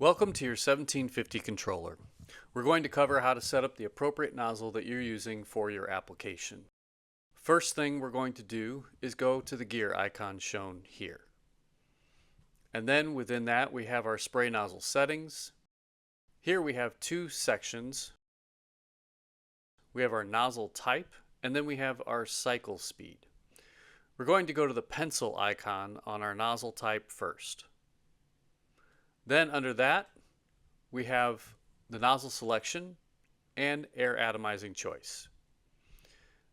Welcome to your 1750 controller. We're going to cover how to set up the appropriate nozzle that you're using for your application. First thing we're going to do is go to the gear icon shown here. And then within that we have our spray nozzle settings. Here we have two sections. We have our nozzle type and then we have our cycle speed. We're going to go to the pencil icon on our nozzle type first. Then under that, we have the nozzle selection and air atomizing choice.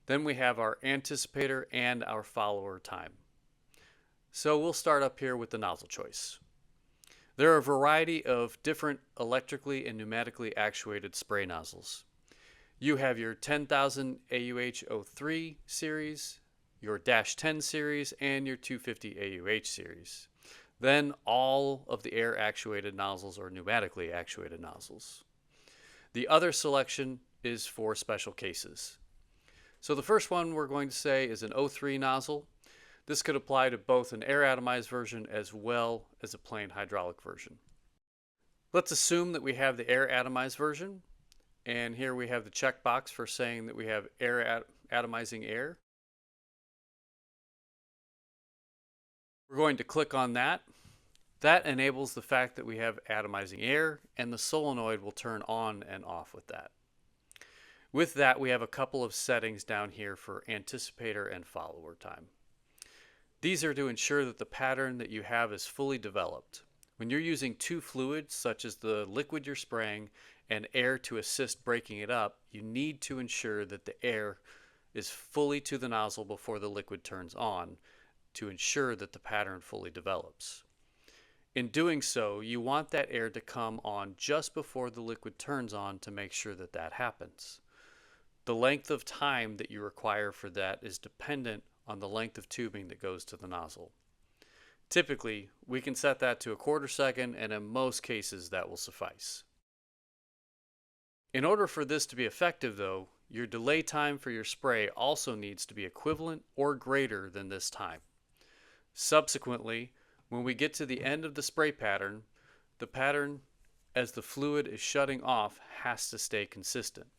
Then we have our anticipator and our follower time. So we'll start up here with the nozzle choice. There are a variety of different electrically and pneumatically actuated spray nozzles. You have your 10,000 AUH-03 series, your -10 series, and your 250 AUH series. Then all of the air actuated nozzles are pneumatically actuated nozzles. The other selection is for special cases. So the first one we're going to say is an 03 nozzle. This could apply to both an air atomized version as well as a plain hydraulic version. Let's assume that we have the air atomized version, and here we have the checkbox for saying that we have air atomizing air. We're going to click on that. That enables the fact that we have atomizing air, and the solenoid will turn on and off with that. With that, we have a couple of settings down here for anticipator and follower time. These are to ensure that the pattern that you have is fully developed. When you're using two fluids, such as the liquid you're spraying and air to assist breaking it up, you need to ensure that the air is fully to the nozzle before the liquid turns on, to ensure that the pattern fully develops. In doing so, you want that air to come on just before the liquid turns on to make sure that that happens. The length of time that you require for that is dependent on the length of tubing that goes to the nozzle. Typically, we can set that to 1/4 second, and in most cases that will suffice. In order for this to be effective though, your delay time for your spray also needs to be equivalent or greater than this time. Subsequently, when we get to the end of the spray pattern, the pattern as the fluid is shutting off has to stay consistent,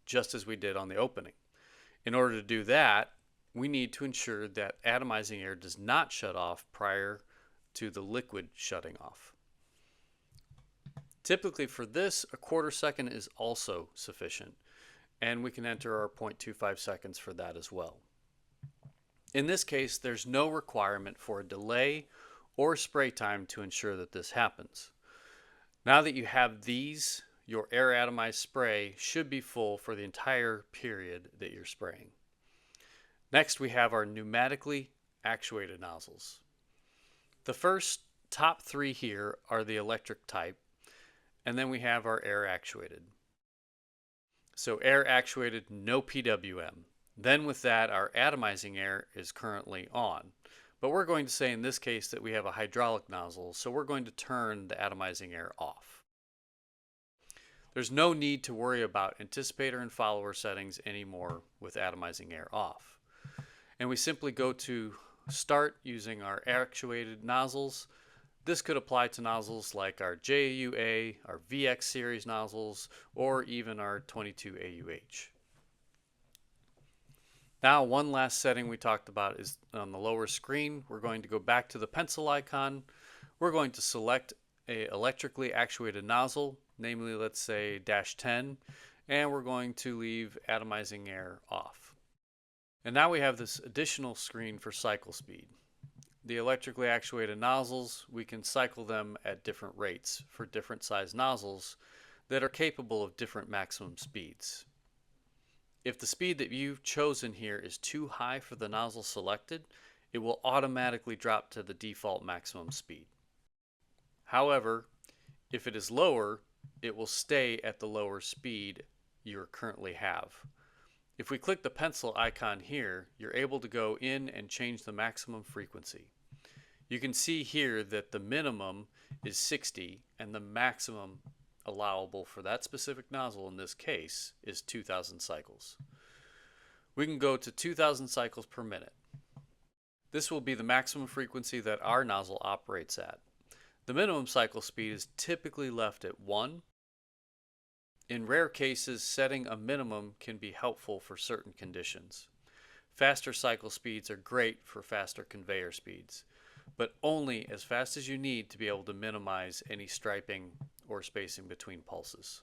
just as we did on the opening. In order to do that, we need to ensure that atomizing air does not shut off prior to the liquid shutting off. Typically for this, 1/4 second is also sufficient, and we can enter our 0.25 seconds for that as well. In this case, there's no requirement for a delay or spray time to ensure that this happens. Now that you have these, your air atomized spray should be full for the entire period that you're spraying. Next, we have our pneumatically actuated nozzles. The first top three here are the electric type, and then we have our air actuated. So air actuated, no PWM. Then with that, our atomizing air is currently on. But we're going to say in this case that we have a hydraulic nozzle, so we're going to turn the atomizing air off. There's no need to worry about anticipator and follower settings anymore with atomizing air off. And we simply go to start using our actuated nozzles. This could apply to nozzles like our JAUA, our VX series nozzles, or even our 22 AUH. Now, one last setting we talked about is on the lower screen. We're going to go back to the pencil icon. We're going to select an electrically actuated nozzle, namely, let's say -10, and we're going to leave atomizing air off. And now we have this additional screen for cycle speed. The electrically actuated nozzles, we can cycle them at different rates for different size nozzles that are capable of different maximum speeds. If the speed that you've chosen here is too high for the nozzle selected, it will automatically drop to the default maximum speed. However, if it is lower, it will stay at the lower speed you currently have. If we click the pencil icon here, you're able to go in and change the maximum frequency. You can see here that the minimum is 60 and the maximum allowable for that specific nozzle in this case is 2,000 cycles. We can go to 2,000 cycles per minute. This will be the maximum frequency that our nozzle operates at. The minimum cycle speed is typically left at 1. In rare cases, setting a minimum can be helpful for certain conditions. Faster cycle speeds are great for faster conveyor speeds, but only as fast as you need to be able to minimize any striping or spacing between pulses.